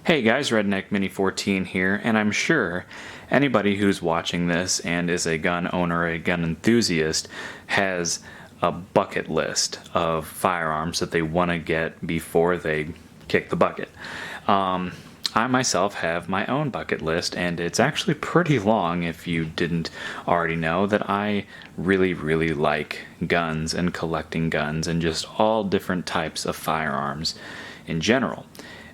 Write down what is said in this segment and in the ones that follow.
Hey guys, Redneck Mini 14 here, and I'm sure anybody who's watching this and is a gun owner or a gun enthusiast has a bucket list of firearms that they want to get before they kick the bucket. I myself have my own bucket list, and it's actually pretty long if you didn't already know that I really like guns and collecting guns and just all different types of firearms in general.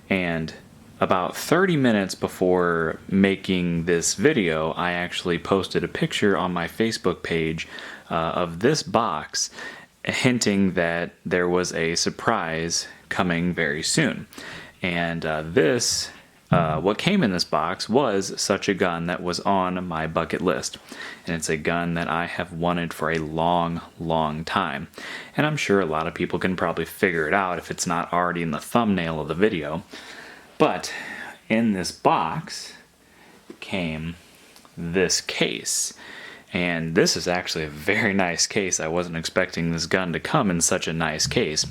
And about 30 minutes before making this video, I actually posted a picture on my Facebook page of this box, hinting that there was a surprise coming very soon. And what came in this box was such a gun that was on my bucket list. And it's a gun that I have wanted for a long time. And I'm sure a lot of people can probably figure it out if it's not already in the thumbnail of the video. But in this box came this case. And this is actually a very nice case. I wasn't expecting this gun to come in such a nice case.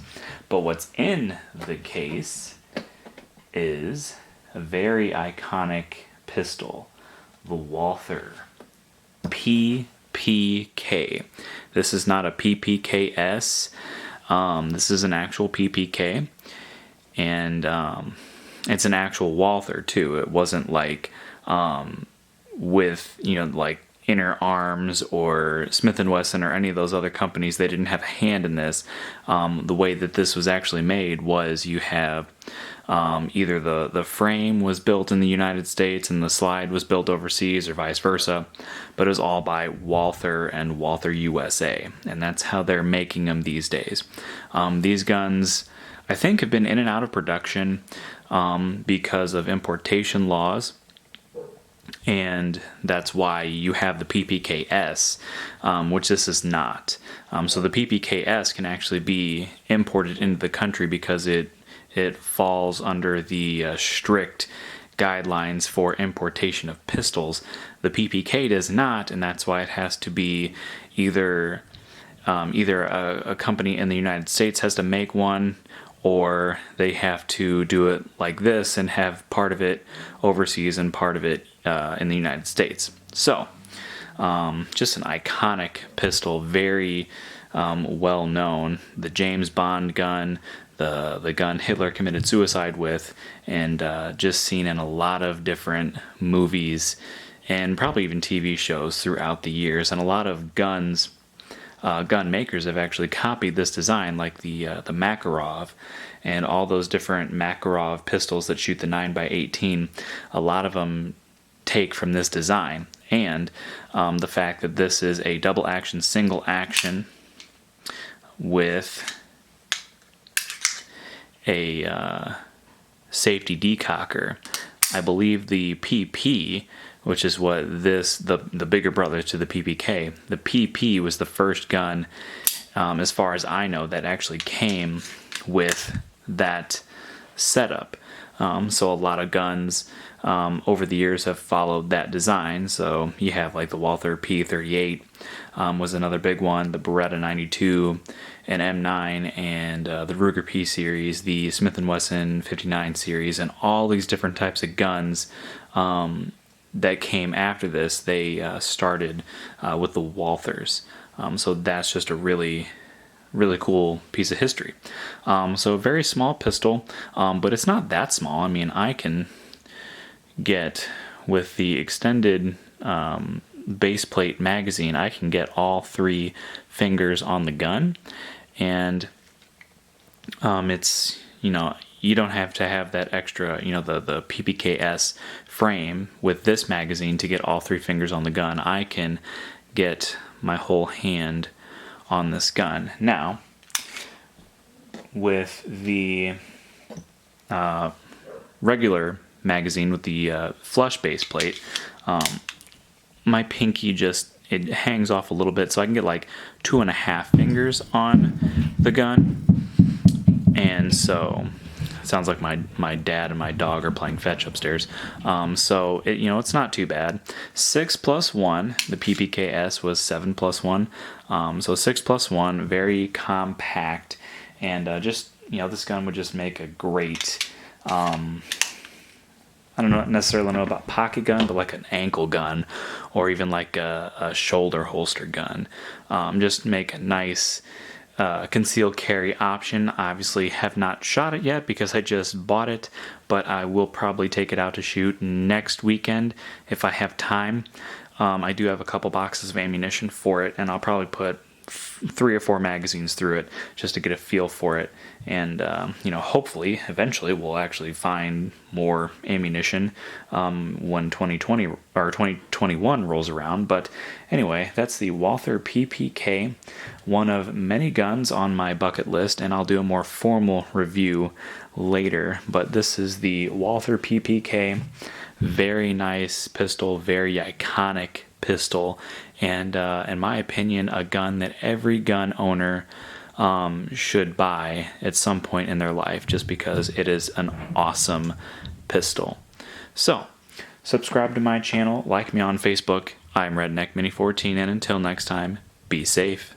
But what's in the case is a very iconic pistol, the Walther PPK. This is not a PPKS. This is an actual PPK. And it's an actual Walther too. It wasn't like with, like Inner Arms or Smith & Wesson or any of those other companies. They didn't have a hand in this. The way that this was actually made was you have either the frame was built in the United States and the slide was built overseas or vice versa, but it was all by Walther and Walther USA, and that's how they're making them these days. These guns, I think, have been in and out of production because of importation laws, and that's why you have the PPKS, which this is not. So the PPKS can actually be imported into the country because it falls under the strict guidelines for importation of pistols. The PPK does not, and that's why it has to be either a company in the United States has to make one, or they have to do it like this and have part of it overseas and part of it in the United States. So, just an iconic pistol, very well known. The James Bond gun, the gun Hitler committed suicide with, and just seen in a lot of different movies and probably even TV shows throughout the years. And a lot of gun makers have actually copied this design, like the Makarov and all those different Makarov pistols that shoot the 9x18. A lot of them take from this design, and the fact that this is a double action, single action with a safety decocker. I believe the PP, which is what the bigger brother to the PPK, the PP was the first gun, as far as I know, that actually came with that setup. So a lot of guns over the years have followed that design. So you have like the Walther P38 was another big one, the Beretta 92, an M9, and the Ruger P series, the Smith & Wesson 59 series, and all these different types of guns that came after this. They started with the Walthers. So that's just a really cool piece of history. So a very small pistol, but it's not that small. I mean, I can get, with the extended base plate magazine, I can get all 3 fingers on the gun, and it's, you don't have to have that extra, the PPKS frame with this magazine to get all 3 fingers on the gun. I can get my whole hand on this gun. Now, with the regular magazine with the flush base plate, my pinky it hangs off a little bit, so I can get like 2.5 fingers on the gun. And so it sounds like my dad and my dog are playing fetch upstairs. So it's not too bad. 6 + 1, the PPKS was 7 + 1. So 6 + 1, very compact, and this gun would just make a great I don't necessarily know about pocket gun, but like an ankle gun, or even like a shoulder holster gun. Just make a nice concealed carry option. I obviously have not shot it yet because I just bought it, but I will probably take it out to shoot next weekend if I have time. I do have a couple boxes of ammunition for it, and I'll probably put 3 or 4 magazines through it just to get a feel for it. And hopefully eventually we'll actually find more ammunition when 2020 or 2021 rolls around. But anyway, that's the Walther PPK, one of many guns on my bucket list, and I'll do a more formal review later. But this is the Walther PPK. Very nice pistol, very iconic pistol, and in my opinion, a gun that every gun owner should buy at some point in their life, just because it is an awesome pistol. So, subscribe to my channel, like me on Facebook. I'm Redneck Mini 14, and until next time, be safe.